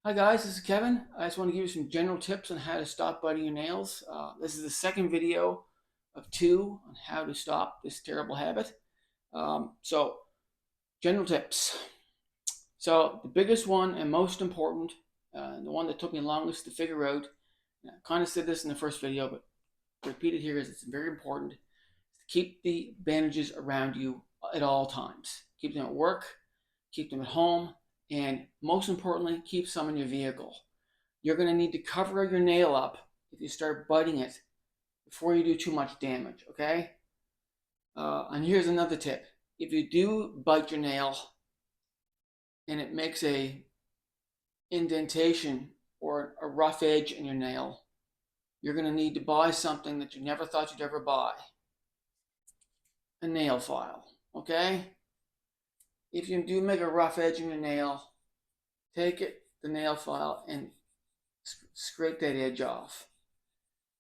Hi guys, this is Kevin. I just want to give you some general tips on how to stop biting your nails. This is the second video of two on how to stop this terrible habit. General tips. So the biggest one and most important, the one that took me longest to figure out, and I kind of said this in the first video, but repeat it here as it's very important, is to keep the bandages around you at all times. Keep them at work, keep them at home, and most importantly, keep some in your vehicle. You're going to need to cover your nail up if you start biting it before you do too much damage, okay? And here's another tip. If you do bite your nail and it makes a indentation or a rough edge in your nail, you're going to need to buy something that you never thought you'd ever buy. A nail file, okay? If you do make a rough edge in your nail, take the nail file, and scrape that edge off.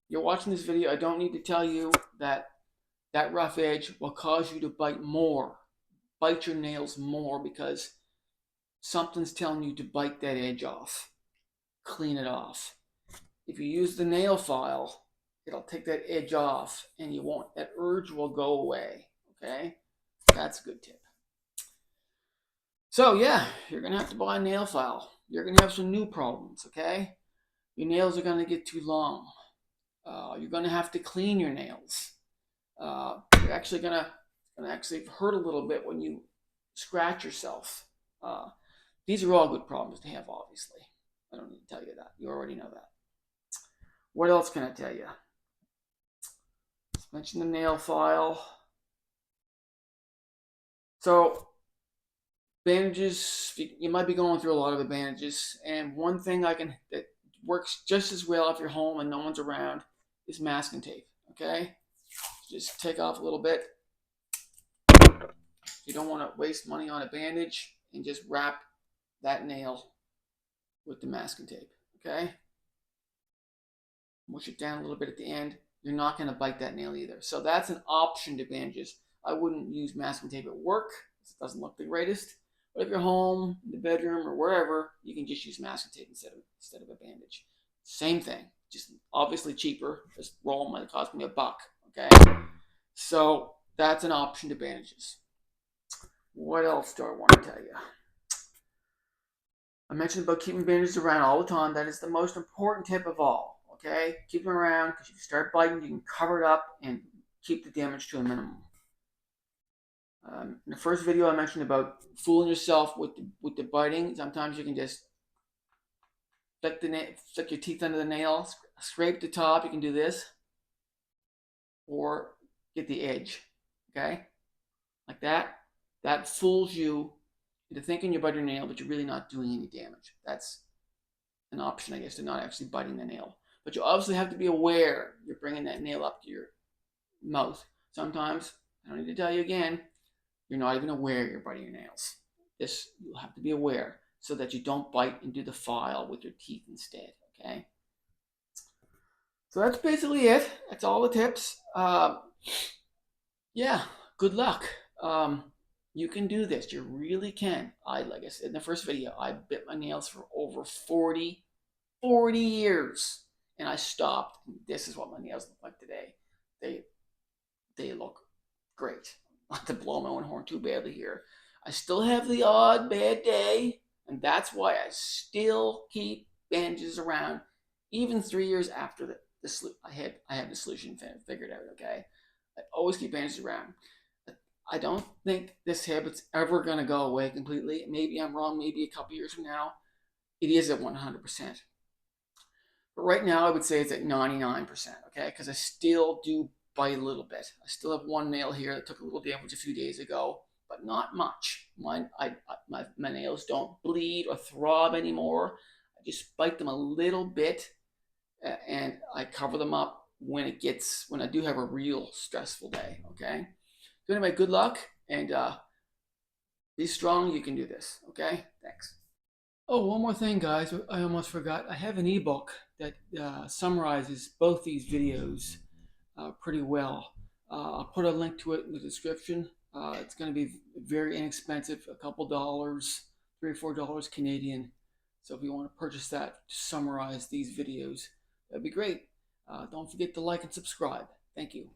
You're watching this video, I don't need to tell you that that rough edge will cause you to bite your nails more because something's telling you to bite that edge off. Clean it off. If you use the nail file, it'll take that edge off and that urge will go away, okay? That's a good tip. So yeah, you're gonna have to buy a nail file. You're gonna have some new problems, okay? Your nails are gonna get too long. You're gonna have to clean your nails. You're actually gonna hurt a little bit when you scratch yourself. These are all good problems to have, obviously. I don't need to tell you that. You already know that. What else can I tell you? Let's mention the nail file. So, bandages, you might be going through a lot of the bandages, and one thing that works just as well if you're home and no one's around is masking tape, okay? Just take off a little bit. You don't want to waste money on a bandage, and just wrap that nail with the masking tape, okay? Mush it down a little bit at the end. You're not going to bite that nail either. So that's an option to bandages. I wouldn't use masking tape at work. It doesn't look the greatest. But if you're home, in the bedroom, or wherever, you can just use masking tape instead of a bandage. Same thing, just obviously cheaper. This roll might cost me $1, okay? So that's an option to bandages. What else do I want to tell you? I mentioned about keeping bandages around all the time. That is the most important tip of all, okay? Keep them around because if you start biting, you can cover it up and keep the damage to a minimum. In the first video, I mentioned about fooling yourself with the biting. Sometimes you can just flick your teeth under the nail, scrape the top. You can do this, or get the edge, okay, like that. That fools you into thinking you're biting your nail, but you're really not doing any damage. That's an option, I guess, to not actually biting the nail. But you obviously have to be aware you're bringing that nail up to your mouth. Sometimes, I don't need to tell you again, you're not even aware you're biting your nails. This, you'll have to be aware so that you don't bite into the file with your teeth instead, okay? So that's basically it. That's all the tips. Yeah, good luck. You can do this. You really can. Like I said in the first video, I bit my nails for over 40 years. And I stopped. This is what my nails look like today. They look great. Not to blow my own horn too badly here. I still have the odd bad day, and that's why I still keep bandages around, even 3 years after I had the solution figured out. Okay, I always keep bandages around. I don't think this habit's ever gonna go away completely. Maybe I'm wrong. Maybe a couple years from now, it is at 100%. But right now, I would say it's at 99%. Okay, because I still do bite a little bit. I still have one nail here that took a little damage a few days ago, but not much. My nails don't bleed or throb anymore. I just bite them a little bit, and I cover them up when I do have a real stressful day. Okay. So anyway, good luck, and be strong. You can do this. Okay. Thanks. Oh, one more thing, guys. I almost forgot. I have an ebook that summarizes both these videos pretty well. I'll put a link to it in the description. It's going to be very inexpensive, a couple dollars, $3 or $4 Canadian. So if you want to purchase that to summarize these videos, that'd be great. Don't forget to like and subscribe. Thank you.